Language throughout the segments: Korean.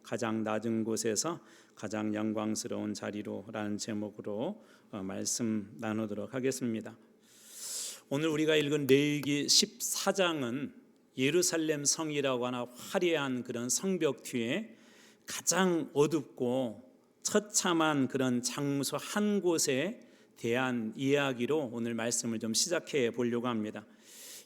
가장 낮은 곳에서 가장 영광스러운 자리로라는 제목으로 말씀 나누도록 하겠습니다. 오늘 우리가 읽은 레위기 14장은 예루살렘 성이라고 하나 화려한 그런 성벽 뒤에 가장 어둡고 처참한 그런 장소 한 곳에 대한 이야기로 오늘 말씀을 좀 시작해 보려고 합니다.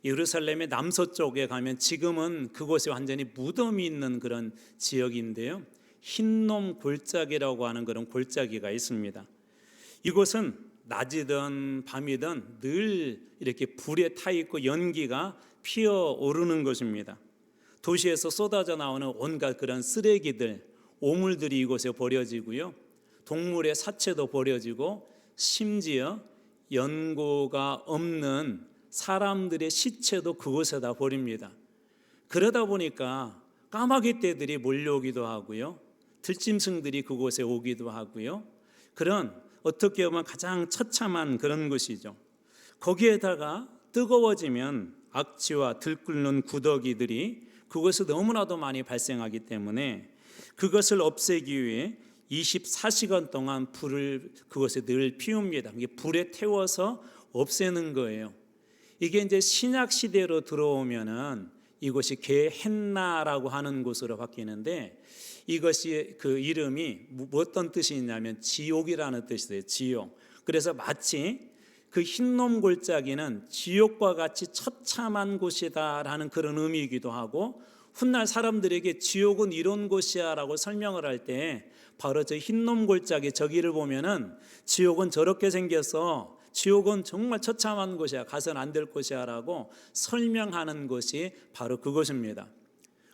예루살렘의 남서쪽에 가면 지금은 그곳에 완전히 무덤이 있는 그런 지역인데요, 흰놈 골짜기라고 하는 그런 골짜기가 있습니다. 이곳은 낮이든 밤이든 늘 이렇게 불에 타 있고 연기가 피어오르는 것입니다. 도시에서 쏟아져 나오는 온갖 그런 쓰레기들, 오물들이 이곳에 버려지고요, 동물의 사체도 버려지고 심지어 연고가 없는 사람들의 시체도 그곳에다 버립니다. 그러다 보니까 까마귀 떼들이 몰려오기도 하고요, 들짐승들이 그곳에 오기도 하고요, 그런 어떻게 보면 가장 처참한 그런 곳이죠. 거기에다가 뜨거워지면 악취와 들끓는 구더기들이 그곳에 너무나도 많이 발생하기 때문에 그것을 없애기 위해 24시간 동안 불을 그곳에 늘 피웁니다. 이게 불에 태워서 없애는 거예요. 이게 이제 신약 시대로 들어오면은 이곳이 게헨나라고 하는 곳으로 바뀌는데, 이것이 그 이름이 어떤 뜻이 있냐면 지옥이라는 뜻이 돼요. 지옥. 그래서 마치 그 흰놈 골짜기는 지옥과 같이 처참한 곳이다라는 그런 의미이기도 하고, 훗날 사람들에게 지옥은 이런 곳이야 라고 설명을 할 때 바로 저 흰놈 골짜기 저기를 보면은 지옥은 저렇게 생겨서 지옥은 정말 처참한 곳이야, 가서는 안 될 곳이야 라고 설명하는 것이 바로 그것입니다.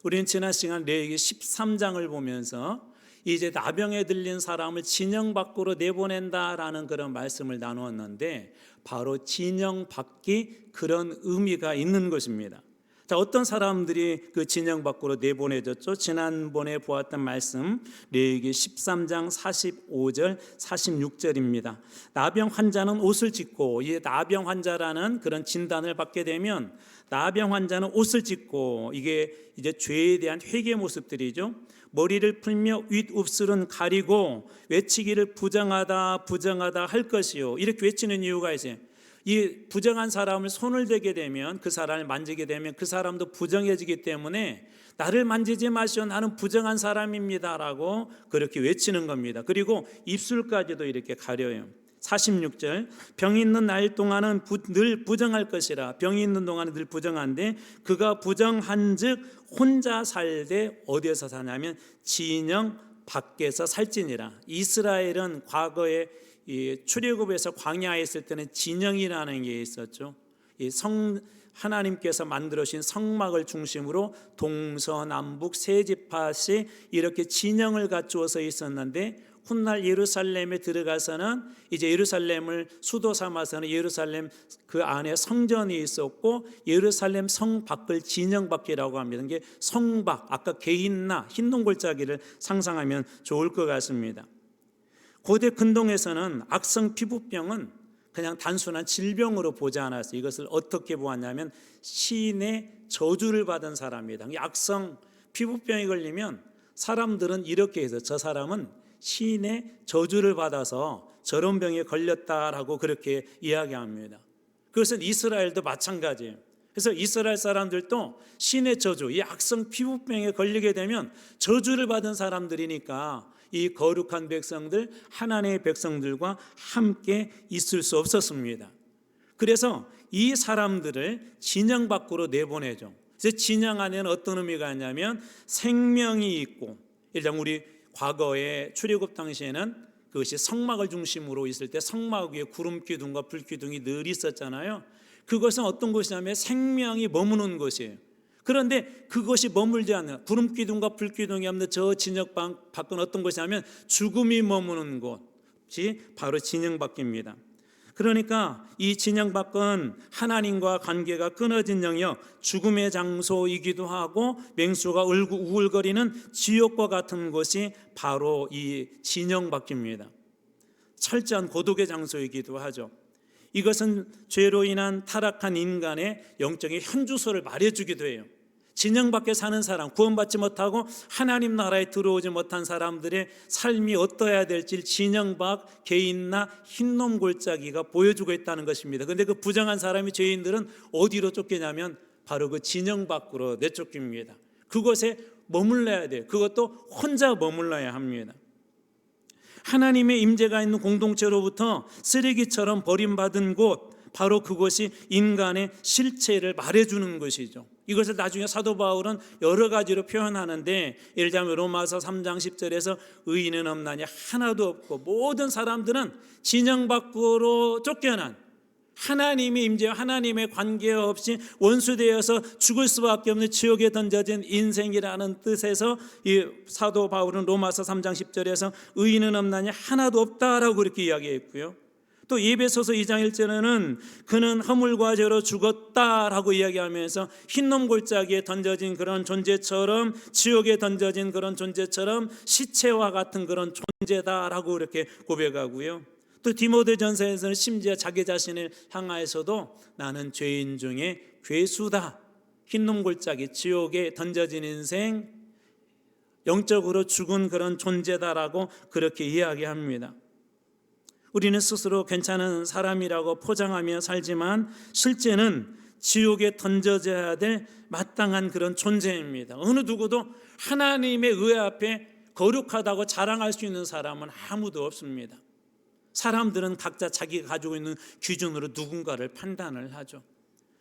우리는 지난 시간 레위기 13장을 보면서 이제 나병에 들린 사람을 진영 밖으로 내보낸다라는 그런 말씀을 나누었는데, 바로 진영 밖이 그런 의미가 있는 것입니다. 자, 어떤 사람들이 그 진영 밖으로 내보내졌죠? 지난번에 보았던 말씀 레위기 13장 45절 46절입니다. 나병 환자는 옷을 찢고, 이 나병 환자라는 그런 진단을 받게 되면 나병 환자는 옷을 찢고, 이게 이제 죄에 대한 회개 모습들이죠. 머리를 풀며 윗입술은 가리고 외치기를 부정하다 부정하다 할 것이요, 이렇게 외치는 이유가 있어요. 이 부정한 사람을 손을 대게 되면, 그 사람을 만지게 되면 그 사람도 부정해지기 때문에 나를 만지지 마시오, 나는 부정한 사람입니다 라고 그렇게 외치는 겁니다. 그리고 입술까지도 이렇게 가려요. 46절, 병이 있는 날 동안은 늘 부정할 것이라. 병이 있는 동안은 늘 부정한데 그가 부정한 즉 혼자 살되 어디에서 사냐면 진영 밖에서 살지니라. 이스라엘은 과거에 이 출애굽에서 광야에 있을 때는 진영이라는 게 있었죠. 이 하나님께서 만들어신 성막을 중심으로 동서남북 세 지파씩 이렇게 진영을 갖추어서 있었는데, 훗날 예루살렘에 들어가서는 이제 예루살렘을 수도 삼아서는 예루살렘 그 안에 성전이 있었고, 예루살렘 성 밖을 진영 밖이라고 합니다. 이게 성 밖, 아까 게힌나 흰놈 골짜기를 상상하면 좋을 것 같습니다. 고대 근동에서는 악성 피부병은 그냥 단순한 질병으로 보지 않았어요. 이것을 어떻게 보았냐면 신의 저주를 받은 사람이다. 악성 피부병이 걸리면 사람들은 이렇게 해서 저 사람은 신의 저주를 받아서 저런 병에 걸렸다라고 그렇게 이야기합니다. 그것은 이스라엘도 마찬가지예요. 그래서 이스라엘 사람들도 신의 저주, 이 악성 피부병에 걸리게 되면 저주를 받은 사람들이니까 이 거룩한 백성들, 하나님의 백성들과 함께 있을 수 없었습니다. 그래서 이 사람들을 진영 밖으로 내보내죠. 그래서 진영 안에는 어떤 의미가 있냐면 생명이 있고, 일단 우리 과거에 출애굽 당시에는 그것이 성막을 중심으로 있을 때 성막 위에 구름 기둥과 불 기둥이 늘 있었잖아요. 그것은 어떤 곳이냐면 생명이 머무는 곳이에요. 그런데 그것이 머물지 않는, 구름 기둥과 불 기둥이 없는 저 진영 밖은 어떤 곳이냐면 죽음이 머무는 곳이 바로 진영 밖입니다. 그러니까 이 진영 밖은 하나님과 관계가 끊어진 영역, 죽음의 장소이기도 하고 맹수가 우울거리는 지옥과 같은 곳이 바로 이 진영 밖입니다. 철저한 고독의 장소이기도 하죠. 이것은 죄로 인한 타락한 인간의 영적인 현주소를 말해주기도 해요. 진영 밖에 사는 사람, 구원받지 못하고 하나님 나라에 들어오지 못한 사람들의 삶이 어떠해야 될지 진영 밖 개인나 흰놈 골짜기가 보여주고 있다는 것입니다. 그런데 그 부정한 사람이, 죄인들은 어디로 쫓기냐면 바로 그 진영 밖으로 내쫓깁니다. 그곳에 머물러야 돼요. 그것도 혼자 머물러야 합니다. 하나님의 임재가 있는 공동체로부터 쓰레기처럼 버림받은 곳, 바로 그것이 인간의 실체를 말해주는 것이죠. 이것을 나중에 사도 바울은 여러 가지로 표현하는데, 예를 들자면 로마서 3장 10절에서 의인은 없나니 하나도 없고 모든 사람들은 진영 밖으로 쫓겨난, 하나님의 임재와 하나님의 관계 없이 원수되어서 죽을 수밖에 없는 지옥에 던져진 인생이라는 뜻에서 이 사도 바울은 로마서 3장 10절에서 의인은 없나니 하나도 없다라고 그렇게 이야기했고요. 또 에베소서 2장 1절에는 그는 허물과 죄로 죽었다라고 이야기하면서 흰놈 골짜기에 던져진 그런 존재처럼, 지옥에 던져진 그런 존재처럼 시체와 같은 그런 존재다라고 이렇게 고백하고요. 또 디모데전서에서는 심지어 자기 자신을 향하여서도 나는 죄인 중에 괴수다, 흰놈 골짜기, 지옥에 던져진 인생, 영적으로 죽은 그런 존재다라고 그렇게 이야기합니다. 우리는 스스로 괜찮은 사람이라고 포장하며 살지만 실제는 지옥에 던져져야 될 마땅한 그런 존재입니다. 어느 누구도 하나님의 의 앞에 거룩하다고 자랑할 수 있는 사람은 아무도 없습니다. 사람들은 각자 자기가 가지고 있는 기준으로 누군가를 판단을 하죠.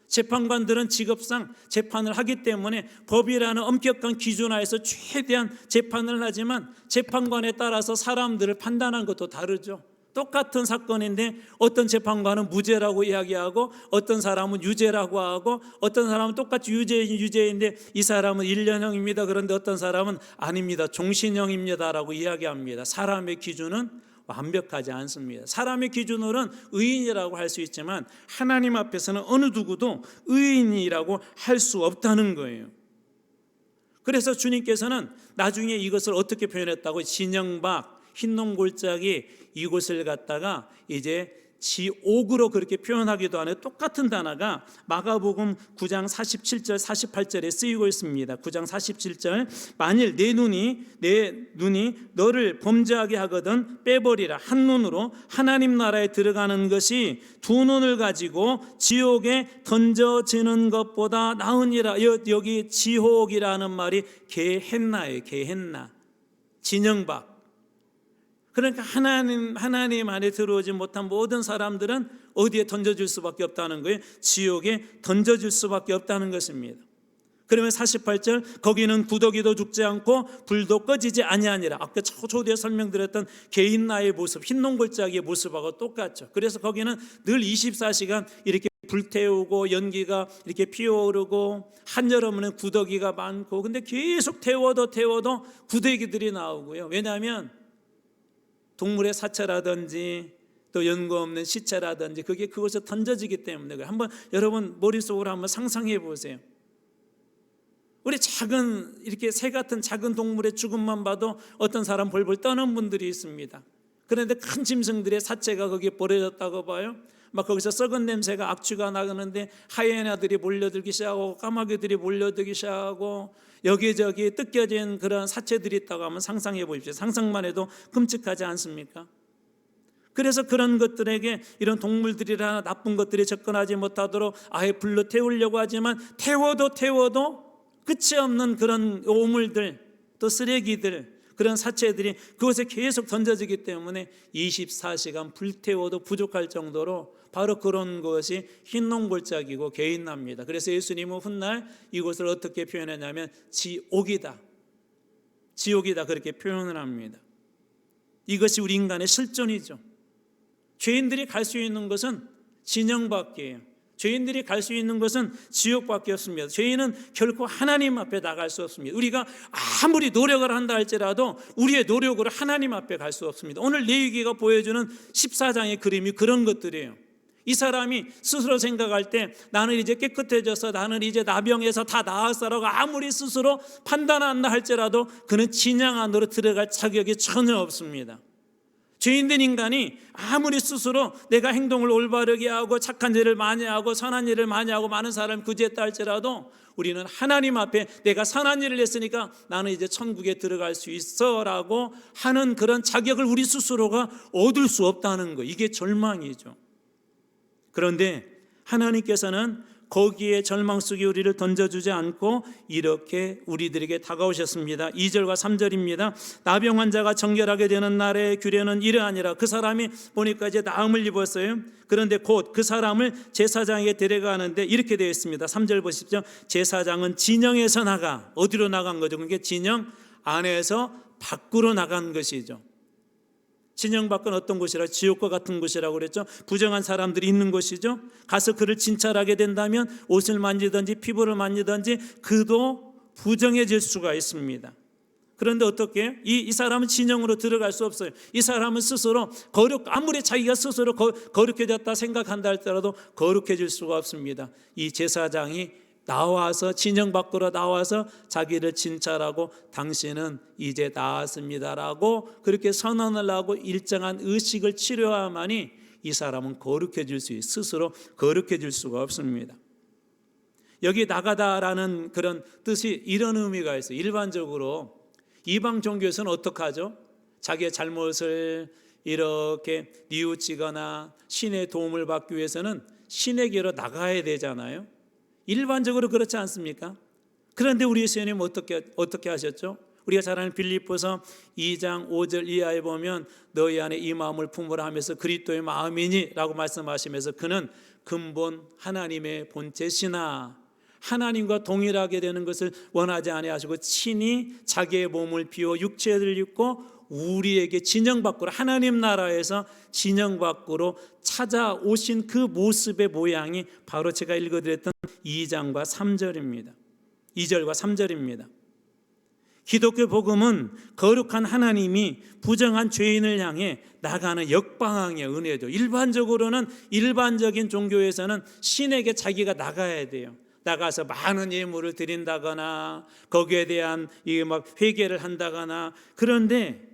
재판관들은 직업상 재판을 하기 때문에 법이라는 엄격한 기준 하에서 최대한 재판을 하지만 재판관에 따라서 사람들을 판단한 것도 다르죠. 똑같은 사건인데 어떤 재판관은 무죄라고 이야기하고 어떤 사람은 유죄라고 하고 어떤 사람은 똑같이 유죄인데 이 사람은 1년형입니다. 그런데 어떤 사람은 아닙니다, 종신형입니다라고 이야기합니다. 사람의 기준은 완벽하지 않습니다. 사람의 기준으로는 의인이라고 할 수 있지만 하나님 앞에서는 어느 누구도 의인이라고 할 수 없다는 거예요. 그래서 주님께서는 나중에 이것을 어떻게 표현했다고, 진영 밖 흰놈 골짜기 이곳을 갖다가 이제 지옥으로 그렇게 표현하기도 하는 똑같은 단어가 마가복음 9장 47절 48절에 쓰이고 있습니다. 9장 47절, 만일 내 눈이 너를 범죄하게 하거든 빼버리라. 한 눈으로 하나님 나라에 들어가는 것이 두 눈을 가지고 지옥에 던져지는 것보다 나으니라. 여기 지옥이라는 말이 게헨나예요. 게헨나, 진영 밖. 그러니까 하나님 안에 들어오지 못한 모든 사람들은 어디에 던져질 수밖에 없다는 거예요? 지옥에 던져질 수밖에 없다는 것입니다. 그러면 48절, 거기는 구더기도 죽지 않고 불도 꺼지지 아니하니라. 아까 초대에 설명드렸던 게헨나의 모습, 흰놈 골짜기의 모습하고 똑같죠. 그래서 거기는 늘 24시간 이렇게 불태우고 연기가 이렇게 피어오르고 한여름에는 구더기가 많고, 근데 계속 태워도 구더기들이 나오고요. 왜냐하면 동물의 사체라든지 또 연고 없는 시체라든지 그게 그곳에 던져지기 때문에 그래요. 한번 여러분 머릿속으로 한번 상상해 보세요. 우리 작은 이렇게 새 같은 작은 동물의 죽음만 봐도 어떤 사람 벌벌 떠는 분들이 있습니다. 그런데 큰 짐승들의 사체가 거기에 버려졌다고 봐요. 막 거기서 썩은 냄새가, 악취가 나는데 하이에나들이 몰려들기 시작하고 까마귀들이 몰려들기 시작하고 여기저기 뜯겨진 그런 사체들이 있다고 하면 상상해 보십시오. 상상만 해도 끔찍하지 않습니까? 그래서 그런 것들에게 이런 동물들이나 나쁜 것들이 접근하지 못하도록 아예 불로 태우려고 하지만 태워도 끝이 없는 그런 오물들, 또 쓰레기들, 그런 사체들이 그곳에 계속 던져지기 때문에 24시간 불태워도 부족할 정도로 바로 그런 것이 흰놈 골짜기고 게헨나입니다. 그래서 예수님은 훗날 이곳을 어떻게 표현하냐면 지옥이다 그렇게 표현을 합니다. 이것이 우리 인간의 실존이죠. 죄인들이 갈 수 있는 것은 진영 밖이에요. 죄인들이 갈 수 있는 것은 지옥밖에 없습니다. 죄인은 결코 하나님 앞에 나갈 수 없습니다. 우리가 아무리 노력을 한다 할지라도 우리의 노력으로 하나님 앞에 갈 수 없습니다. 오늘 레위기가 보여주는 14장의 그림이 그런 것들이에요. 이 사람이 스스로 생각할 때 나는 이제 깨끗해져서 나는 이제 나병에서 다 나았어라고 아무리 스스로 판단한다 할지라도 그는 진영 안으로 들어갈 자격이 전혀 없습니다. 죄인된 인간이 아무리 스스로 내가 행동을 올바르게 하고 착한 일을 많이 하고 선한 일을 많이 하고 많은 사람을 구제했다 할지라도 우리는 하나님 앞에 내가 선한 일을 했으니까 나는 이제 천국에 들어갈 수 있어 라고 하는 그런 자격을 우리 스스로가 얻을 수 없다는 거, 이게 절망이죠. 그런데 하나님께서는 거기에 절망 속에 우리를 던져주지 않고 이렇게 우리들에게 다가오셨습니다. 2절과 3절입니다. 나병 환자가 정결하게 되는 날의 규례는 이러하니라. 그 사람이 보니까 이제 나음을 입었어요. 그런데 곧 그 사람을 제사장에게 데려가는데 이렇게 되어 있습니다. 3절 보십시오. 제사장은 진영에서 나가, 어디로 나간 거죠? 그게 진영 안에서 밖으로 나간 것이죠. 진영 밖은 어떤 곳이라? 지옥과 같은 곳이라고 그랬죠. 부정한 사람들이 있는 곳이죠. 가서 그를 진찰하게 된다면 옷을 만지든지 피부를 만지든지 그도 부정해질 수가 있습니다. 그런데 어떻게 해요? 이 사람은 진영으로 들어갈 수 없어요. 이 사람은 스스로 아무리 자기가 스스로 거룩해졌다 생각한다 할지라도 거룩해질 수가 없습니다. 이 제사장이 나와서 진영 밖으로 나와서 자기를 진찰하고 당신은 이제 나았습니다라고 그렇게 선언을 하고 일정한 의식을 치료해야만이 이 사람은 거룩해질 수 있어요. 스스로 거룩해질 수가 없습니다. 여기 나가다라는 그런 뜻이 이런 의미가 있어요. 일반적으로 이방 종교에서는 어떻게 하죠? 자기의 잘못을 이렇게 뉘우치거나 신의 도움을 받기 위해서는 신에게로 나가야 되잖아요. 일반적으로 그렇지 않습니까? 그런데 우리 예수님 어떻게 하셨죠? 우리가 잘 아는 빌립보서 2장 5절 이하에 보면 너희 안에 이 마음을 품으라 하면서 그리스도의 마음이니 라고 말씀하시면서 그는 근본 하나님의 본체시나 하나님과 동일하게 되는 것을 원하지 아니하시고 친히 자기의 몸을 비워 육체를 입고 우리에게 진영 밖으로 하나님 나라에서 진영 밖으로 찾아오신 그 모습의 모양이 바로 제가 읽어드렸던 2장과 3절입니다. 2절과 3절입니다. 기독교 복음은 거룩한 하나님이 부정한 죄인을 향해 나가는 역방향의 은혜죠. 일반적인 종교에서는 신에게 자기가 나가야 돼요. 나가서 많은 예물을 드린다거나 거기에 대한 회개를 한다거나. 그런데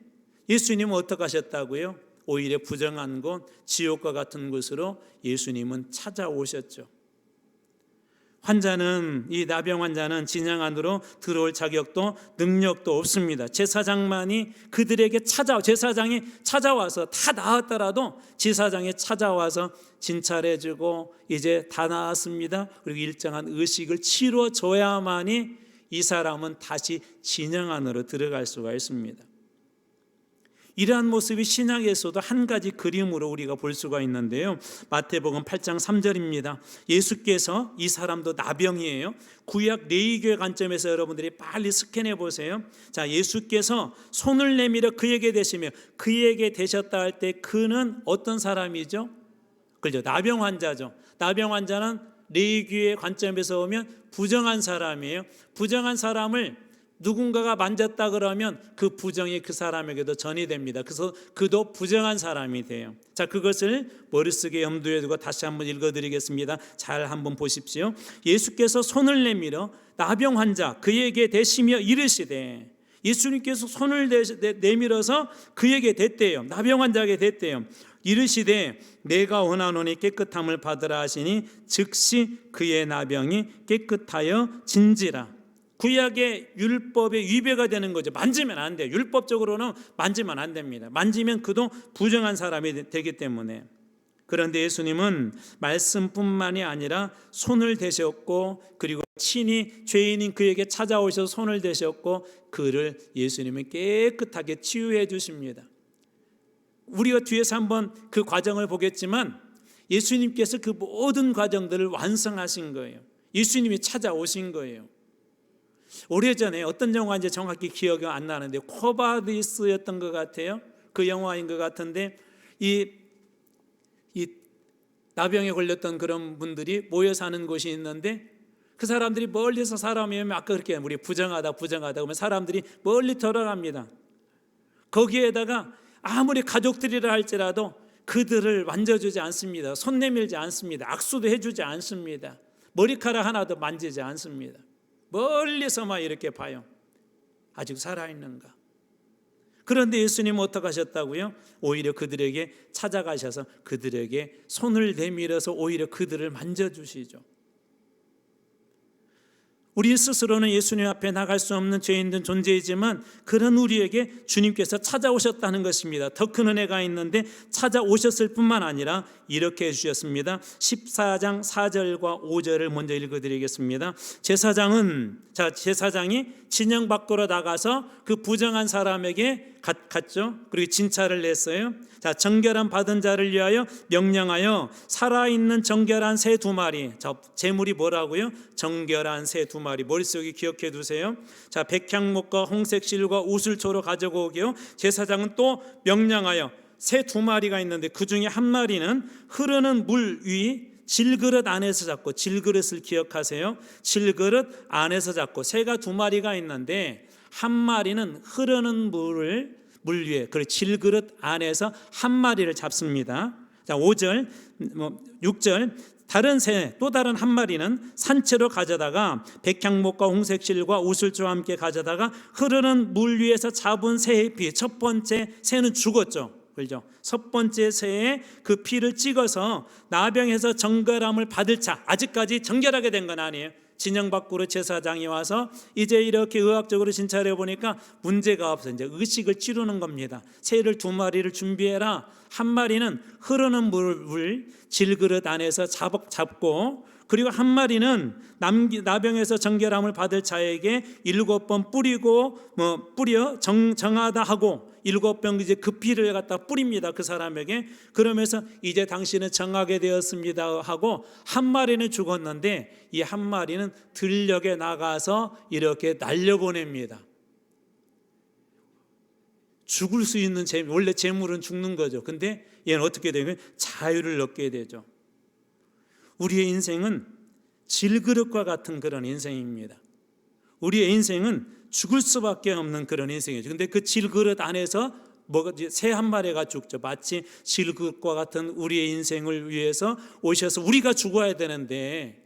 예수님은 어떻게 하셨다고요? 오히려 부정한 곳, 지옥과 같은 곳으로 예수님은 찾아오셨죠. 이 나병 환자는 진영 안으로 들어올 자격도 능력도 없습니다. 제사장만이 그들에게 제사장이 찾아와서 다 나았더라도 제사장이 찾아와서 진찰해주고 이제 다 나았습니다. 그리고 일정한 의식을 치러줘야만이 이 사람은 다시 진영 안으로 들어갈 수가 있습니다. 이러한 모습이 신약에서도 한 가지 그림으로 우리가 볼 수가 있는데요. 마태복음 8장 3절입니다. 예수께서, 이 사람도 나병이에요. 구약 레위기의 관점에서 여러분들이 빨리 스캔해 보세요. 자, 예수께서 손을 내밀어 그에게 대시며 그에게 대셨다 할 때 그는 어떤 사람이죠? 그죠? 나병 환자죠. 나병 환자는 레위기의 관점에서 보면 부정한 사람이에요. 부정한 사람을 누군가가 만졌다 그러면 그 부정이 그 사람에게도 전이 됩니다. 그래서 그도 부정한 사람이 돼요. 자, 그것을 머릿속에 염두에 두고 다시 한번 읽어드리겠습니다. 잘 한번 보십시오. 예수께서 손을 내밀어 나병 환자 그에게 대시며 이르시되, 예수님께서 손을 내밀어서 그에게 댔대요. 나병 환자에게 댔대요. 이르시되 내가 원하노니 깨끗함을 받으라 하시니 즉시 그의 나병이 깨끗하여 진지라. 구약의 율법에 위배가 되는 거죠. 만지면 안 돼요. 율법적으로는 만지면 안 됩니다. 만지면 그도 부정한 사람이 되기 때문에. 그런데 예수님은 말씀뿐만이 아니라 손을 대셨고 그리고 친히 죄인인 그에게 찾아오셔서 손을 대셨고 그를 예수님은 깨끗하게 치유해 주십니다. 우리가 뒤에서 한번 그 과정을 보겠지만 예수님께서 그 모든 과정들을 완성하신 거예요. 예수님이 찾아오신 거예요. 오래전에 어떤 영화인지 정확히 기억이 안 나는데 코바디스였던 것 같아요. 그 영화인 것 같은데 이 나병에 걸렸던 그런 분들이 모여 사는 곳이 있는데 그 사람들이 멀리서 사람이 오면 아까 그렇게 우리 부정하다 그러면 사람들이 멀리 돌아갑니다. 거기에다가 아무리 가족들이라 할지라도 그들을 만져주지 않습니다. 손 내밀지 않습니다. 악수도 해주지 않습니다. 머리카락 하나도 만지지 않습니다. 멀리서만 이렇게 봐요. 아직 살아있는가? 그런데 예수님은 어떻게 하셨다고요? 오히려 그들에게 찾아가셔서 그들에게 손을 내밀어서 오히려 그들을 만져주시죠. 우리 스스로는 예수님 앞에 나갈 수 없는 죄인된 존재이지만 그런 우리에게 주님께서 찾아오셨다는 것입니다. 더 큰 은혜가 있는데 찾아오셨을 뿐만 아니라 이렇게 해주셨습니다. 14장 4절과 5절을 먼저 읽어드리겠습니다. 제사장이 진영 밖으로 나가서 그 부정한 사람에게 갔죠. 그리고 진찰을 냈어요. 정결한 받은 자를 위하여 명령하여 살아있는 정결한 새 2마리. 제물이 뭐라고요? 정결한 새 2마리. 머릿속에 기억해 두세요. 백향목과 홍색 실과 우슬초로 가져오게요. 제사장은 또 명령하여 새 2마리가 있는데 그 중에 한 마리는 흐르는 물 위 질그릇 안에서 잡고, 질그릇을 기억하세요. 질그릇 안에서 잡고, 새가 2마리가 있는데 한 마리는 흐르는 물 위에, 그 질그릇 안에서 한 마리를 잡습니다. 5절, 6절, 다른 새, 또 다른 한 마리는 산채로 가져다가 백향목과 홍색실과 우슬초와 함께 가져다가 흐르는 물 위에서 잡은 새의 피, 첫 번째 새는 죽었죠. 그렇죠? 첫 번째 새에 그 피를 찍어서 나병에서 정결함을 받을 자, 아직까지 정결하게 된 건 아니에요. 진영 밖으로 제사장이 와서 이제 이렇게 의학적으로 진찰해 보니까 문제가 없어. 이제 의식을 치르는 겁니다. 새를 2마리를 준비해라. 한 마리는 흐르는 물 질그릇 안에서 잡고, 그리고 한 마리는 나병에서 정결함을 받을 자에게 7번 뿌려 정하다 하고 7번 이제 그 피를 갖다 뿌립니다. 그 사람에게. 그러면서 이제 당신은 정하게 되었습니다 하고, 한 마리는 죽었는데 이 한 마리는 들녘에 나가서 이렇게 날려보냅니다. 죽을 수 있는 원래 재물은 죽는 거죠. 근데 얘는 어떻게 되면 자유를 얻게 되죠. 우리의 인생은 질그릇과 같은 그런 인생입니다. 우리의 인생은 죽을 수밖에 없는 그런 인생이죠. 근데 그 질그릇 안에서 새 한 마리가 죽죠. 마치 질그릇과 같은 우리의 인생을 위해서 오셔서 우리가 죽어야 되는데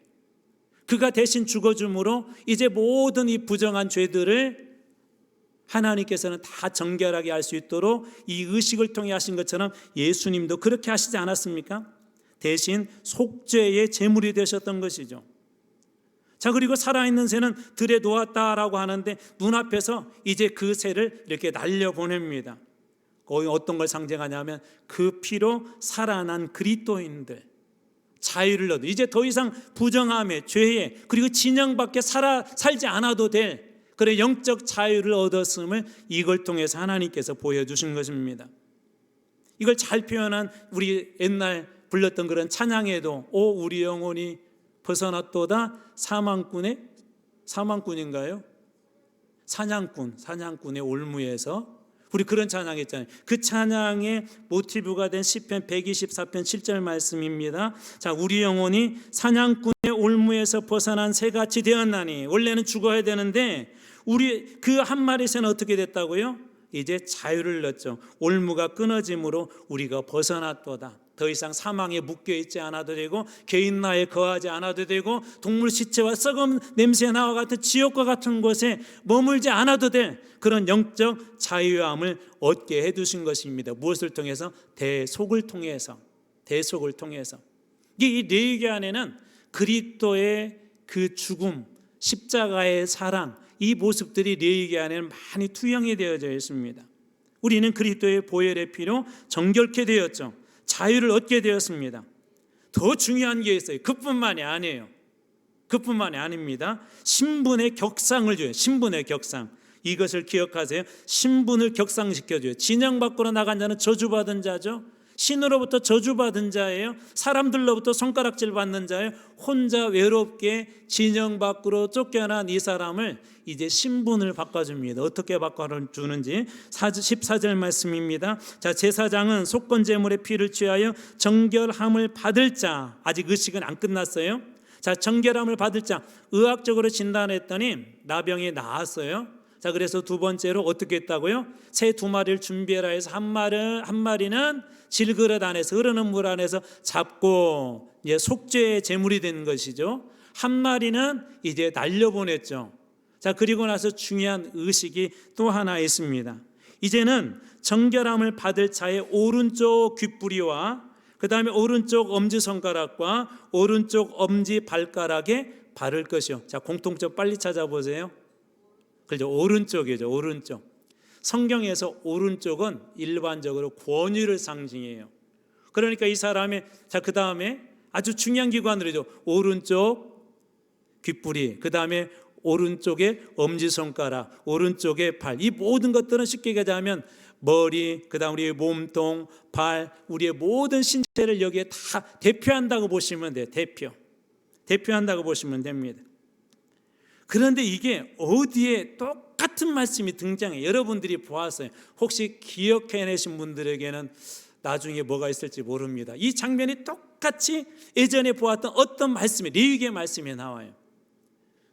그가 대신 죽어줌으로 이제 모든 이 부정한 죄들을 하나님께서는 다 정결하게 할 수 있도록 이 의식을 통해 하신 것처럼 예수님도 그렇게 하시지 않았습니까? 대신 속죄의 제물이 되셨던 것이죠. 그리고 살아있는 새는 들에 놓았다라고 하는데 눈앞에서 이제 그 새를 이렇게 날려보냅니다. 거기 어떤 걸 상징하냐면 그 피로 살아난 그리스도인들, 자유를 얻어 이제 더 이상 부정함에, 죄에, 그리고 진영밖에 살지 않아도 될 그런 영적 자유를 얻었음을 이걸 통해서 하나님께서 보여주신 것입니다. 이걸 잘 표현한 우리 옛날 불렀던 그런 찬양에도 오 우리 영혼이 벗어났도다 사망꾼인가요? 사냥꾼의 올무에서 우리 그런 찬양 있잖아요. 그 찬양의 모티브가 된 시편 124편 7절 말씀입니다. 우리 영혼이 사냥꾼의 올무에서 벗어난 새같이 되었나니. 원래는 죽어야 되는데 우리 그 한 마리 새는 어떻게 됐다고요? 이제 자유를 얻죠. 올무가 끊어짐으로 우리가 벗어났도다. 더 이상 사망에 묶여있지 않아도 되고 개인 나에 거하지 않아도 되고 동물 시체와 썩은 냄새나와 같은 지옥과 같은 곳에 머물지 않아도 될 그런 영적 자유함을 얻게 해두신 것입니다. 무엇을 통해서? 대속을 통해서. 이 레위기 안에는 그리스도의 그 죽음, 십자가의 사랑, 이 모습들이 레위기 안에는 많이 투영이 되어져 있습니다. 우리는 그리스도의 보혈의 피로 정결케 되었죠. 자유를 얻게 되었습니다. 더 중요한 게 있어요. 그뿐만이 아닙니다. 신분의 격상을 줘요. 신분의 격상. 이것을 기억하세요. 신분을 격상시켜줘요. 진영 밖으로 나간 자는 저주받은 자죠. 신으로부터 저주받은 자예요. 사람들로부터 손가락질 받는 자예요. 혼자 외롭게 진영 밖으로 쫓겨난 이 사람을 이제 신분을 바꿔줍니다. 어떻게 바꿔주는지 14절 말씀입니다. 제사장은 속건제물의 피를 취하여 정결함을 받을 자, 아직 의식은 안 끝났어요. 정결함을 받을 자, 의학적으로 진단했더니 나병이 나았어요. 그래서 두 번째로 어떻게 했다고요? 새 2마리를 준비해라 해서 한 마리는 질그릇 안에서, 흐르는 물 안에서 잡고 속죄의 제물이 된 것이죠. 한 마리는 이제 날려보냈죠. 그리고 나서 중요한 의식이 또 하나 있습니다. 이제는 정결함을 받을 자의 오른쪽 귓부리와 그 다음에 오른쪽 엄지손가락과 오른쪽 엄지발가락에 바를 것이요. 자, 공통점 빨리 찾아보세요. 그죠? 오른쪽이죠. 오른쪽. 성경에서 오른쪽은 일반적으로 권위를 상징해요. 그러니까 이 사람의, 자, 그 다음에 아주 중요한 기관으로죠. 오른쪽 귓부리, 그 다음에 오른쪽에 엄지손가락, 오른쪽에 발. 이 모든 것들은 쉽게 얘기하자면 머리, 그 다음 우리의 몸통, 발, 우리의 모든 신체를 여기에 다 대표한다고 보시면 돼요. 대표한다고 보시면 됩니다. 그런데 이게 어디에 똑같은 말씀이 등장해요. 여러분들이 보았어요. 혹시 기억해내신 분들에게는 나중에 뭐가 있을지 모릅니다. 이 장면이 똑같이 예전에 보았던 어떤 말씀이, 레위기의 말씀이 나와요.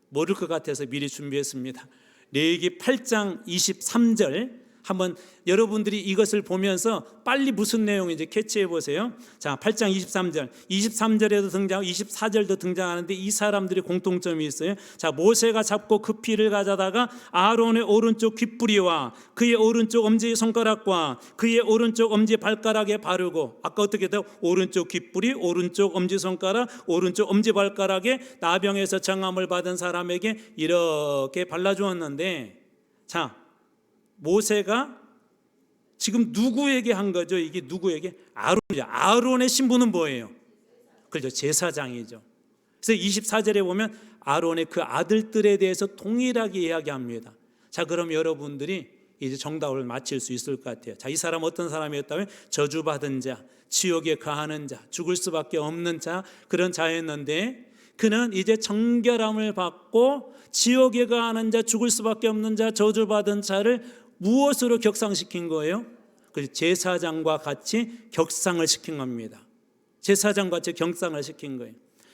모를 것 같아서 미리 준비했습니다. 레위기 8장 23절 한번 여러분들이 이것을 보면서 빨리 무슨 내용인지 캐치해 보세요. 자, 8장 23절, 23절에도 등장하고 24절도 등장하는데 이 사람들이 공통점이 있어요. 자, 모세가 잡고 그 피를 가져다가 아론의 오른쪽 귓부리와 그의 오른쪽 엄지손가락과 그의 오른쪽 엄지발가락에 바르고, 아까 어떻게 돼요? 오른쪽 귓부리, 오른쪽 엄지손가락, 오른쪽 엄지발가락에 나병에서 정함을 받은 사람에게 이렇게 발라주었는데, 자, 모세가 지금 누구에게 한 거죠? 이게 누구에게? 아론이죠. 아론의 신분은 뭐예요? 그렇죠. 제사장이죠. 그래서 24절에 보면 아론의 그 아들들에 대해서 동일하게 이야기합니다. 자, 그럼 여러분들이 이제 정답을 맞힐 수 있을 것 같아요. 자, 이 사람 어떤 사람이었다면 저주받은 자, 지옥에 가하는 자, 죽을 수밖에 없는 자, 그런 자였는데 그는 이제 정결함을 받고 지옥에 가하는 자, 죽을 수밖에 없는 자, 저주받은 자를 무엇으로 격상시킨 거예요? 제사장과 같이 격상을 시킨 겁니다. 제사장과 같이 격상을 시킨 거예요.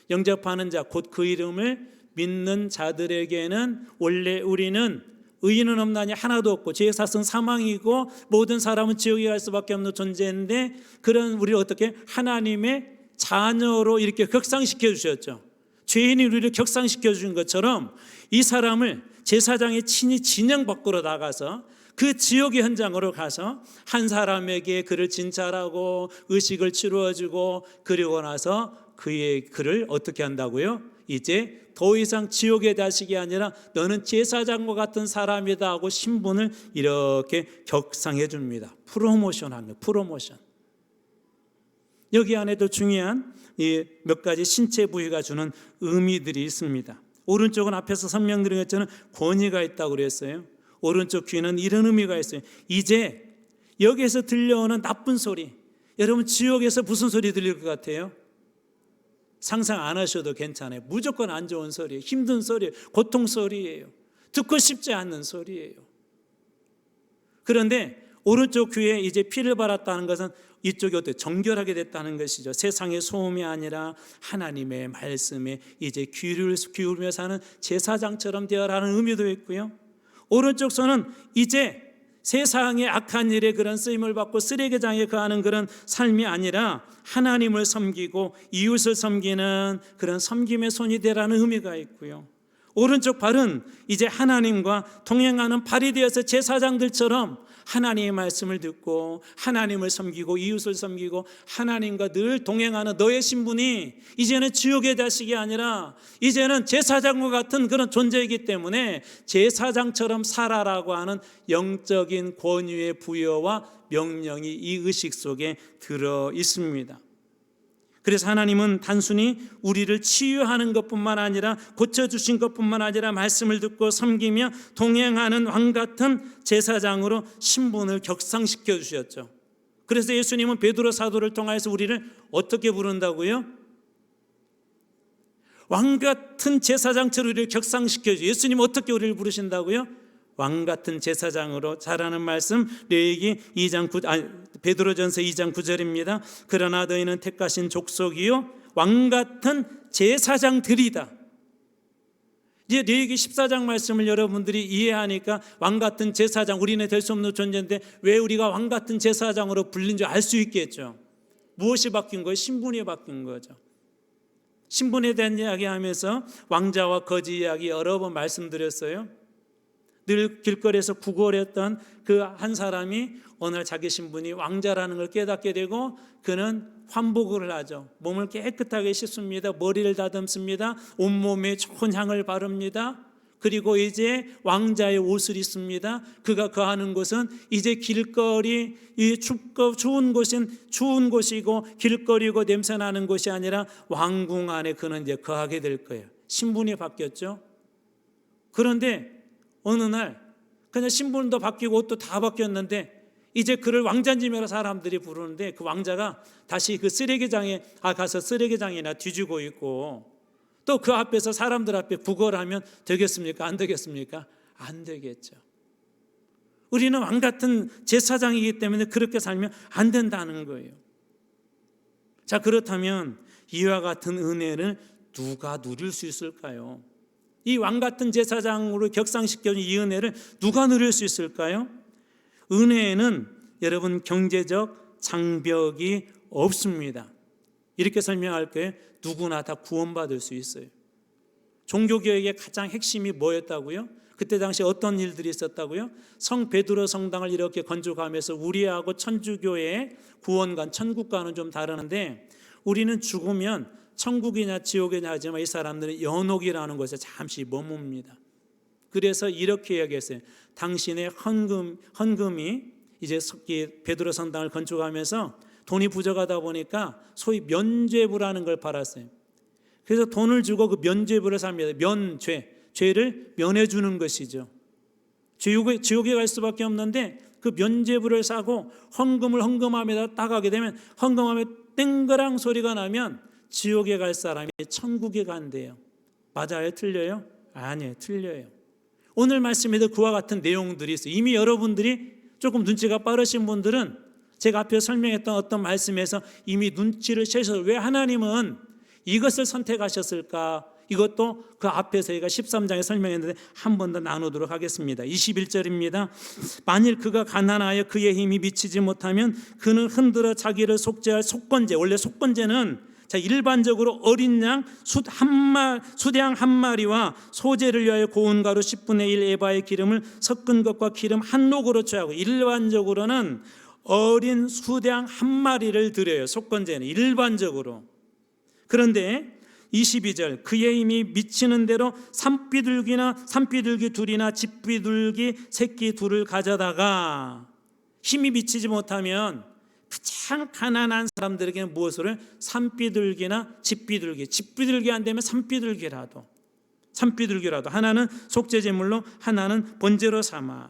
영접하는 자, 곧 그 이름을 믿는 자들에게는 원래 우리는 의인은 없나니 하나도 없고 죄의 삭은 사망이고 모든 사람은 지옥에 갈 수밖에 없는 존재인데, 그런 우리를 어떻게 하나님의 자녀로 이렇게 격상시켜 주셨죠. 죄인이 우리를 격상시켜 주신 것처럼 이 사람을 제사장이 친히 진영 밖으로 나가서 그 지옥의 현장으로 가서 한 사람에게 그를 진찰하고 의식을 치루어주고, 그리고 나서 그를 어떻게 한다고요? 이제 더 이상 지옥의 자식이 아니라 너는 제사장과 같은 사람이다 하고 신분을 이렇게 격상해 줍니다. 프로모션 합니다. 프로모션. 여기 안에도 중요한 이 몇 가지 신체 부위가 주는 의미들이 있습니다. 오른쪽은 앞에서 설명드린 권위가 있다고 그랬어요. 오른쪽 귀는 이런 의미가 있어요. 이제 여기에서 들려오는 나쁜 소리, 여러분 지옥에서 무슨 소리 들릴 것 같아요? 상상 안 하셔도 괜찮아요. 무조건 안 좋은 소리예요. 힘든 소리예요. 고통 소리예요. 듣고 싶지 않는 소리예요. 그런데 오른쪽 귀에 이제 피를 발았다는 것은 이쪽이 어때? 정결하게 됐다는 것이죠. 세상의 소음이 아니라 하나님의 말씀에 이제 귀를 기울이며 사는 제사장처럼 되어라는 의미도 있고요. 오른쪽 손은 이제 세상의 악한 일에 그런 쓰임을 받고 쓰레기장에 거하는 그런 삶이 아니라 하나님을 섬기고 이웃을 섬기는 그런 섬김의 손이 되라는 의미가 있고요. 오른쪽 발은 이제 하나님과 동행하는 발이 되어서 제사장들처럼 하나님의 말씀을 듣고 하나님을 섬기고 이웃을 섬기고 하나님과 늘 동행하는 너의 신분이 이제는 지옥의 자식이 아니라 이제는 제사장과 같은 그런 존재이기 때문에 제사장처럼 살아라고 하는 영적인 권위의 부여와 명령이 이 의식 속에 들어 있습니다. 그래서 하나님은 단순히 우리를 치유하는 것뿐만 아니라 고쳐주신 것뿐만 아니라 말씀을 듣고 섬기며 동행하는 왕같은 제사장으로 신분을 격상시켜 주셨죠. 그래서 예수님은 베드로 사도를 통해서 우리를 어떻게 부른다고요? 왕같은 제사장처럼 우리를 격상시켜 주죠. 예수님 어떻게 우리를 부르신다고요? 왕같은 제사장으로. 잘하는 말씀 레위기 2장 9, 베드로전서 2장 9절입니다. 그러나 너희는 택하신 족속이요 왕같은 제사장들이다. 이제 레위기 14장 말씀을 여러분들이 이해하니까 왕같은 제사장, 우리는 될 수 없는 존재인데 왜 우리가 왕같은 제사장으로 불린 줄 알 수 있겠죠. 무엇이 바뀐 거예요? 신분이 바뀐 거죠. 신분에 대한 이야기하면서 왕자와 거지 이야기 여러 번 말씀드렸어요. 늘 길거리에서 구걸했던 그 한 사람이 어느 날 자기 신분이 왕자라는 걸 깨닫게 되고 그는 환복을 하죠. 몸을 깨끗하게 씻습니다. 머리를 다듬습니다. 온몸에 좋은 향을 바릅니다. 그리고 이제 왕자의 옷을 입습니다. 그가 거하는 곳은 이제 길거리, 이 추운 곳이고 길거리고 냄새나는 곳이 아니라 왕궁 안에 그는 이제 거하게 될 거예요. 신분이 바뀌었죠. 그런데 어느 날 그냥 신분도 바뀌고 옷도 다 바뀌었는데 이제 그를 왕자님이라 사람들이 부르는데 그 왕자가 다시 그 쓰레기장에 가서 쓰레기장이나 뒤지고 있고 또 그 앞에서 사람들 앞에 구걸하면 되겠습니까? 안 되겠습니까? 안 되겠죠. 우리는 왕 같은 제사장이기 때문에 그렇게 살면 안 된다는 거예요. 자, 그렇다면 이와 같은 은혜를 누가 누릴 수 있을까요? 이 왕 같은 제사장으로 격상시켜준 이 은혜를 누가 누릴 수 있을까요? 은혜에는 여러분 경제적 장벽이 없습니다. 이렇게 설명할 거예요. 누구나 다 구원받을 수 있어요. 종교개혁의 가장 핵심이 뭐였다고요? 그때 당시 어떤 일들이 있었다고요? 성 베드로 성당을 이렇게 건축하면서 우리하고 천주교의 구원관, 천국과는 좀 다르는데 우리는 죽으면 천국이냐 지옥이냐 하지만 이 사람들은 연옥이라는 곳에 잠시 머뭅니다. 그래서 이렇게 이야기했어요. 당신의 헌금이 이제 베드로 성당을 건축하면서 돈이 부족하다 보니까 소위 면죄부라는 걸 팔았어요. 그래서 돈을 주고 그 면죄부를 삽니다. 죄를 면해주는 것이죠. 지옥에 갈 수밖에 없는데 그 면죄부를 사고 헌금함에다 따가게 되면 헌금함에 땡그랑 소리가 나면 지옥에 갈 사람이 천국에 간대요. 맞아요? 틀려요? 아니에요. 틀려요. 오늘 말씀에도 그와 같은 내용들이 있어요. 이미 여러분들이 조금 눈치가 빠르신 분들은 제가 앞에 설명했던 어떤 말씀에서 이미 눈치를 채셔서 왜 하나님은 이것을 선택하셨을까? 이것도 그 앞에서 저희가 13장에 설명했는데 한 번 더 나누도록 하겠습니다. 21절입니다. 만일 그가 가난하여 그의 힘이 미치지 못하면 그는 흔들어 자기를 속죄할 속건제. 원래 속건제는 일반적으로 어린 양 수양 한 마리와 소재를 위하여 고운 가루 10분의 1 에바의 기름을 섞은 것과 기름 한 녹으로 취하고 일반적으로는 어린 수양 한 마리를 드려요. 속건제는 일반적으로. 그런데 22절 그의 힘이 미치는 대로 산비둘기 둘이나 집비둘기 새끼 둘을 가져다가 힘이 미치지 못하면 가장 가난한 사람들에게는 무엇을 산비둘기나 집비둘기 안 되면 산비둘기라도 하나는 속죄제물로 하나는 번제로 삼아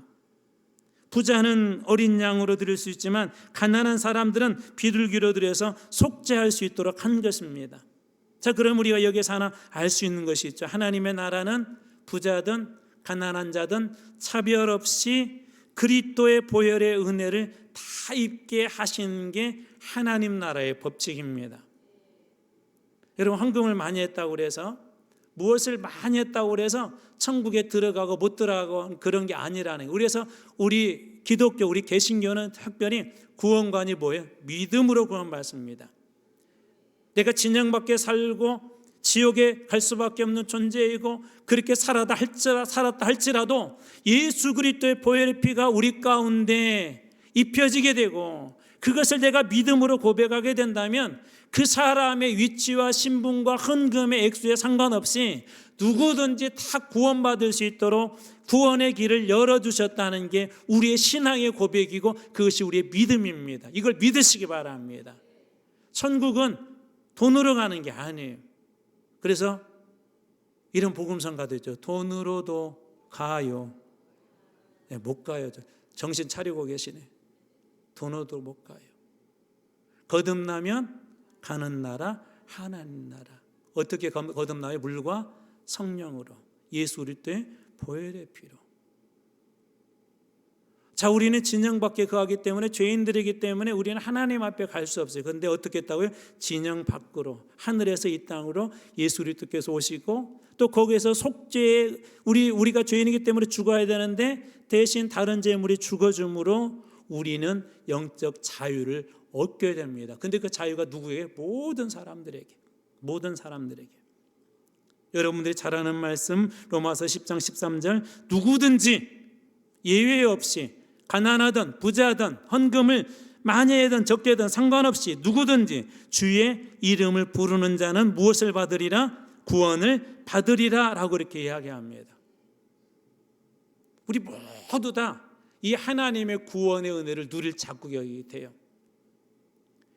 부자는 어린 양으로 드릴 수 있지만 가난한 사람들은 비둘기로 드려서 속죄할 수 있도록 한 것입니다. 자, 그럼 우리가 여기서 하나 알 수 있는 것이 있죠. 하나님의 나라는 부자든 가난한 자든 차별 없이 그리스도의 보혈의 은혜를 다 입게 하시는 게 하나님 나라의 법칙입니다. 여러분, 헌금을 많이 했다고 그래서 무엇을 많이 했다고 그래서 천국에 들어가고 못 들어가고 그런 게 아니라는 거예요. 그래서 우리 기독교, 우리 개신교는 특별히 구원관이 뭐예요? 믿음으로 구원받습니다. 내가 진영 밖에 살고 지옥에 갈 수밖에 없는 존재이고 그렇게 살았다 할지라도 예수 그리스도의 보혈의 피가 우리 가운데 입혀지게 되고 그것을 내가 믿음으로 고백하게 된다면 그 사람의 위치와 신분과 헌금의 액수에 상관없이 누구든지 다 구원받을 수 있도록 구원의 길을 열어주셨다는 게 우리의 신앙의 고백이고 그것이 우리의 믿음입니다. 이걸 믿으시기 바랍니다. 천국은 돈으로 가는 게 아니에요. 그래서 이런 복음성가도 있죠. 돈으로도 가요. 네, 못 가요. 정신 차리고 계시네. 돈으로도 못 가요. 거듭나면 가는 나라 하나님 나라. 어떻게 거듭나요? 물과 성령으로, 예수 그리스도의 보혈의 피로. 자, 우리는 진영 밖에 거하기 때문에 죄인들이기 때문에 우리는 하나님 앞에 갈 수 없어요. 그런데 어떻게 했다고요? 진영 밖으로, 하늘에서 이 땅으로 예수 그리스도께서 오시고 또 거기에서 속죄, 우리가 죄인이기 때문에 죽어야 되는데 대신 다른 제물이 죽어줌으로 우리는 영적 자유를 얻게 됩니다. 근데 그 자유가 누구에게? 모든 사람들에게. 여러분들이 잘 아는 말씀 로마서 10장 13절 누구든지 예외 없이 가난하든 부자든 헌금을 많이 하든 적게 하든 상관없이 누구든지 주의 이름을 부르는 자는 무엇을 받으리라? 구원을 받으리라 라고 이렇게 이야기합니다. 우리 모두 다 이 하나님의 구원의 은혜를 누릴 자격이 돼요.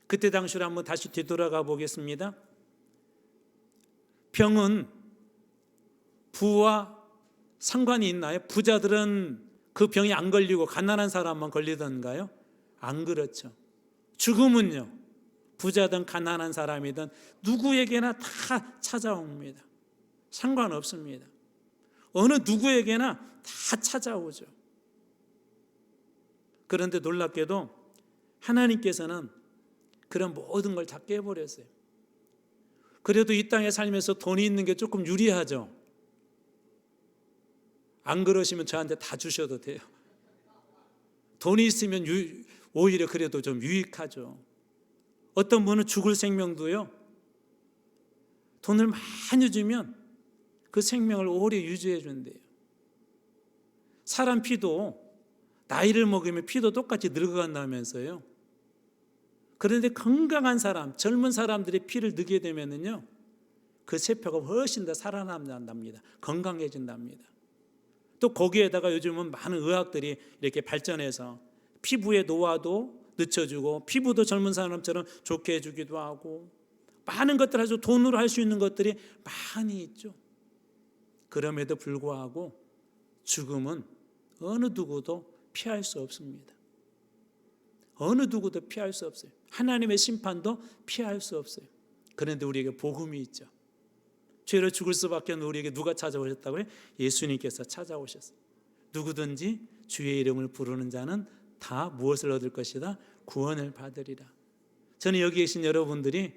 그때 당시로 한번 다시 뒤돌아가 보겠습니다. 병은 부와 상관이 있나요? 부자들은 그 병이 안 걸리고 가난한 사람만 걸리던가요? 안 그렇죠. 죽음은요, 부자든 가난한 사람이든 누구에게나 다 찾아옵니다. 상관없습니다. 어느 누구에게나 다 찾아오죠. 그런데 놀랍게도 하나님께서는 그런 모든 걸 다 깨버렸어요. 그래도 이 땅에 살면서 돈이 있는 게 조금 유리하죠. 안 그러시면 저한테 다 주셔도 돼요. 돈이 있으면 오히려 그래도 좀 유익하죠. 어떤 분은 죽을 생명도요, 돈을 많이 주면 그 생명을 오래 유지해 준대요. 사람 피도 나이를 먹으면 피도 똑같이 늙어간다면서요. 그런데 건강한 사람, 젊은 사람들이 피를 넣게 되면은요, 그 세포가 훨씬 더 살아남는답니다. 건강해진답니다. 또 거기에다가 요즘은 많은 의학들이 이렇게 발전해서 피부의 노화도 늦춰주고 피부도 젊은 사람처럼 좋게 해주기도 하고 많은 것들 아주 돈으로 할 수 있는 것들이 많이 있죠. 그럼에도 불구하고 죽음은 어느 누구도 피할 수 없습니다. 어느 누구도 피할 수 없어요. 하나님의 심판도 피할 수 없어요. 그런데 우리에게 복음이 있죠. 죄로 죽을 수밖에 없는 우리에게 누가 찾아오셨다고요? 예수님께서 찾아오셨어요. 누구든지 주의 이름을 부르는 자는 다 무엇을 얻을 것이다? 구원을 받으리라. 저는 여기 계신 여러분들이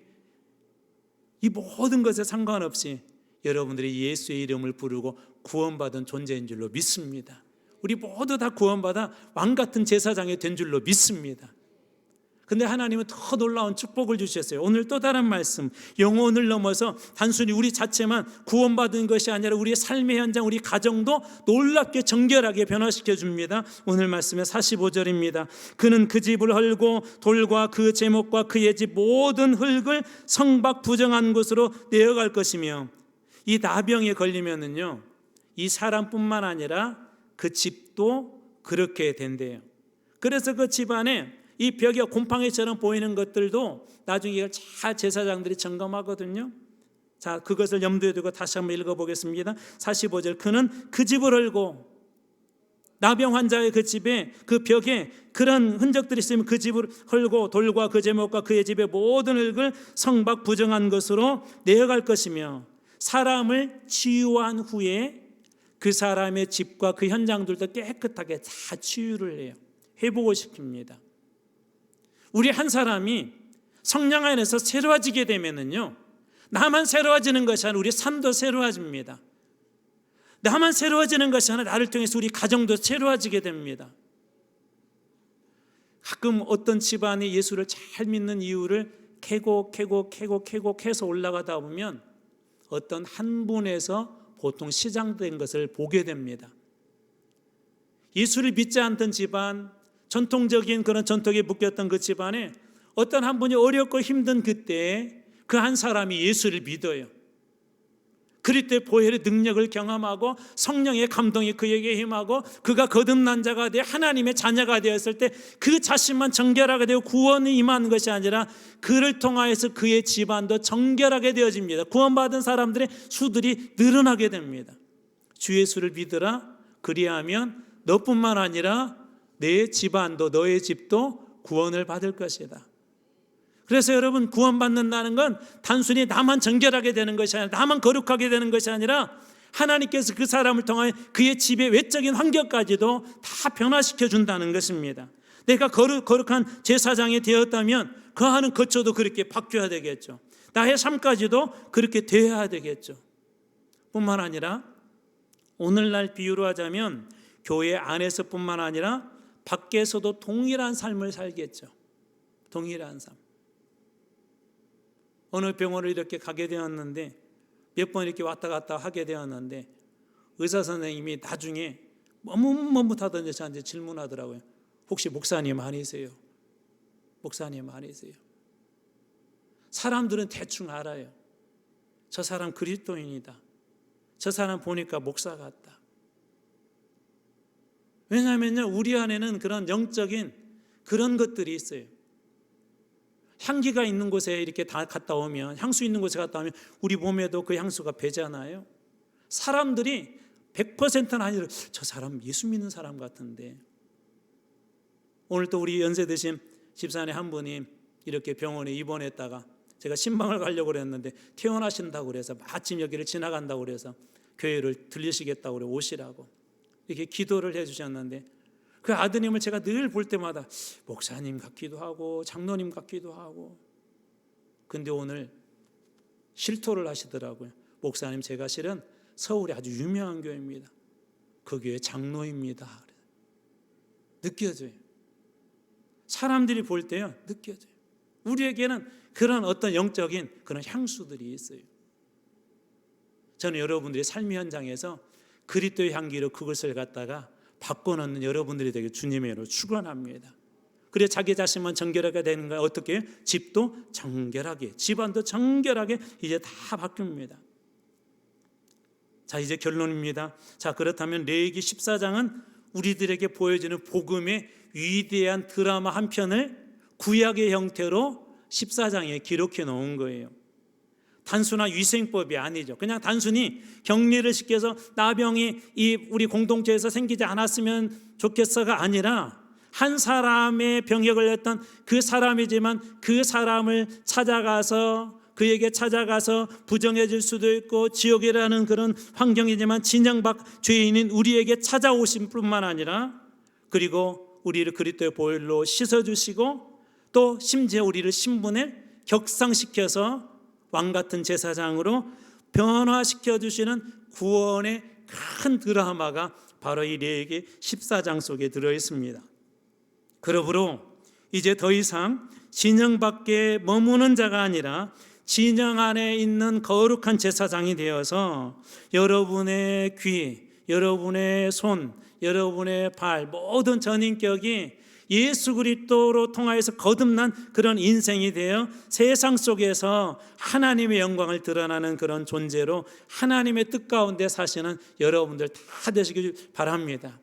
이 모든 것에 상관없이 여러분들이 예수의 이름을 부르고 구원받은 존재인 줄로 믿습니다. 우리 모두 다 구원받아 왕같은 제사장이 된 줄로 믿습니다. 근데 하나님은 더 놀라운 축복을 주셨어요. 오늘 또 다른 말씀, 영혼을 넘어서 단순히 우리 자체만 구원받은 것이 아니라 우리의 삶의 현장, 우리 가정도 놀랍게 정결하게 변화시켜 줍니다. 오늘 말씀의 45절입니다. 그는 그 집을 헐고 돌과 그 제목과 그의 집 모든 흙을 성박 부정한 곳으로 내어갈 것이며, 이 나병에 걸리면은요, 이 사람뿐만 아니라 그 집도 그렇게 된대요. 그래서 그 집안에 이 벽에 곰팡이처럼 보이는 것들도 나중에 이걸 잘 제사장들이 점검하거든요. 자, 그것을 염두에 두고 다시 한번 읽어보겠습니다. 45절, 그는 그 집을 헐고, 나병 환자의 그 집에 그 벽에 그런 흔적들이 있으면 그 집을 헐고 돌과 그 제목과 그의 집의 모든 흙을 성박 부정한 것으로 내어갈 것이며, 사람을 치유한 후에 그 사람의 집과 그 현장들도 깨끗하게 다 치유를 해요. 회복을 시킵니다. 우리 한 사람이 성령 안에서 새로워지게 되면은요, 나만 새로워지는 것이 아니라 우리 삶도 새로워집니다. 나만 새로워지는 것이 아니라 나를 통해서 우리 가정도 새로워지게 됩니다. 가끔 어떤 집안이 예수를 잘 믿는 이유를 캐고 해서 올라가다 보면 어떤 한 분에서 보통 시작된 것을 보게 됩니다. 예수를 믿지 않던 집안, 전통적인 그런 전통에 묶였던 그 집안에 어떤 한 분이 어렵고 힘든 그때에 그 한 사람이 예수를 믿어요. 그럴 때 보혈의 능력을 경험하고 성령의 감동이 그에게 임하고 그가 거듭난 자가 되어 하나님의 자녀가 되었을 때 그 자신만 정결하게 되고 구원이 임하는 것이 아니라 그를 통하여서 그의 집안도 정결하게 되어집니다. 구원받은 사람들의 수들이 늘어나게 됩니다. 주 예수를 믿으라. 그리하면 너뿐만 아니라 내 집안도 너의 집도 구원을 받을 것이다. 그래서 여러분, 구원받는다는 건 단순히 나만 정결하게 되는 것이 아니라, 나만 거룩하게 되는 것이 아니라 하나님께서 그 사람을 통하여 그의 집의 외적인 환경까지도 다 변화시켜 준다는 것입니다. 내가 거룩한 제사장이 되었다면 그 하는 거처도 그렇게 바뀌어야 되겠죠. 나의 삶까지도 그렇게 되어야 되겠죠. 뿐만 아니라 오늘날 비유로 하자면 교회 안에서뿐만 아니라 밖에서도 동일한 삶을 살겠죠. 동일한 삶. 어느 병원을 이렇게 가게 되었는데 몇 번 이렇게 왔다 갔다 하게 되었는데 의사 선생님이 나중에 머뭇머뭇하던데 저한테 질문하더라고요. 혹시 목사님 아니세요? 목사님 아니세요? 사람들은 대충 알아요. 저 사람 그리스도인이다. 저 사람 보니까 목사 같다. 왜냐하면요, 우리 안에는 그런 영적인 그런 것들이 있어요. 향기가 있는 곳에 이렇게 다 갔다 오면, 향수 있는 곳에 갔다 오면 우리 몸에도 그 향수가 배잖아요. 사람들이 100%는 아니라 저 사람 예수 믿는 사람 같은데. 오늘 또 우리 연세 드신 집사님 한 분이 이렇게 병원에 입원했다가 제가 신방을 가려고 그랬는데 퇴원하신다고 그래서 마침 여기를 지나간다고 그래서 교회를 들리시겠다고 그래 오시라고 이렇게 기도를 해주셨는데, 그 아드님을 제가 늘 볼 때마다 목사님 같기도 하고 장로님 같기도 하고, 근데 오늘 실토를 하시더라고요. 목사님, 제가 실은 서울에 아주 유명한 교회입니다. 그 교회 장로입니다. 느껴져요. 사람들이 볼 때요, 느껴져요. 우리에게는 그런 어떤 영적인 그런 향수들이 있어요. 저는 여러분들의 삶의 현장에서 그리스도의 향기로 그것을 갖다가 바꿔놓는 여러분들이 되게 주님의 이름으로 축원합니다. 그래 자기 자신만 정결하게 되는 거야. 어떻게? 집도 정결하게, 집안도 정결하게 이제 다 바뀝니다. 자, 이제 결론입니다. 자, 그렇다면 레위기 14장은 우리들에게 보여주는 복음의 위대한 드라마 한 편을 구약의 형태로 14장에 기록해 놓은 거예요. 단순한 위생법이 아니죠. 그냥 단순히 격리를 시켜서 나병이 우리 공동체에서 생기지 않았으면 좋겠어가 아니라, 한 사람의 병에 걸렸던 그 사람이지만 그 사람을 찾아가서, 그에게 찾아가서 부정해질 수도 있고 지옥이라는 그런 환경이지만 진영밖 죄인인 우리에게 찾아오신 뿐만 아니라, 그리고 우리를 그리스도의 보혈로 씻어주시고 또 심지어 우리를 신분에 격상시켜서 왕같은 제사장으로 변화시켜 주시는 구원의 큰 드라마가 바로 이 레위기 14장 속에 들어 있습니다. 그러므로 이제 더 이상 진영 밖에 머무는 자가 아니라 진영 안에 있는 거룩한 제사장이 되어서 여러분의 귀, 여러분의 손, 여러분의 발, 모든 전인격이 예수 그리스도로 통하여서 거듭난 그런 인생이 되어 세상 속에서 하나님의 영광을 드러나는 그런 존재로 하나님의 뜻 가운데 사시는 여러분들 다 되시길 바랍니다.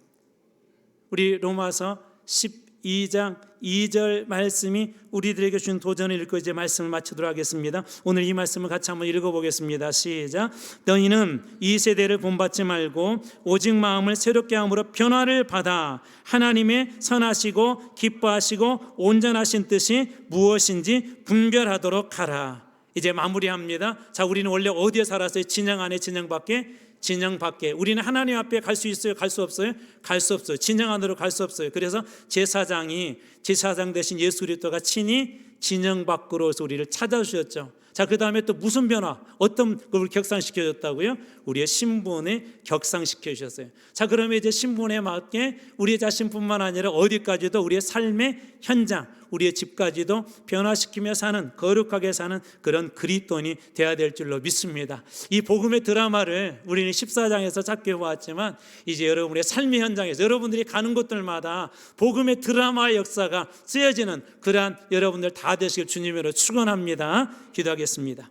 우리 로마서 12장 2절 말씀이 우리들에게 준 도전을 읽고 이제 말씀을 마치도록 하겠습니다. 오늘 이 말씀을 같이 한번 읽어보겠습니다. 시작. 너희는 이 세대를 본받지 말고 오직 마음을 새롭게 함으로 변화를 받아 하나님의 선하시고 기뻐하시고 온전하신 뜻이 무엇인지 분별하도록 하라. 이제 마무리합니다. 자, 우리는 원래 어디에 살았어요? 진영 안에, 진영 밖에? 진영 밖에. 우리는 하나님 앞에 갈 수 있어요? 갈 수 없어요? 갈 수 없어요. 진영 안으로 갈 수 없어요. 그래서 제사장 대신 예수 그리스도가 친히 진영 밖으로서 우리를 찾아주셨죠. 자, 그 다음에 또 무슨 변화? 어떤 걸 격상시켜줬다고요? 우리의 신분에 격상시켜주셨어요. 자, 그러면 이제 신분에 맞게 우리 자신뿐만 아니라 어디까지도 우리의 삶의 현장, 우리의 집까지도 변화시키며 사는, 거룩하게 사는 그런 그리스도인이 되어야 될 줄로 믿습니다. 이 복음의 드라마를 우리는 14장에서 짧게 보았지만 이제 여러분의 삶의 현장에서 여러분들이 가는 곳들마다 복음의 드라마의 역사가 쓰여지는 그러한 여러분들 다 되시길 주님으로 축원합니다. 기도하겠습니다.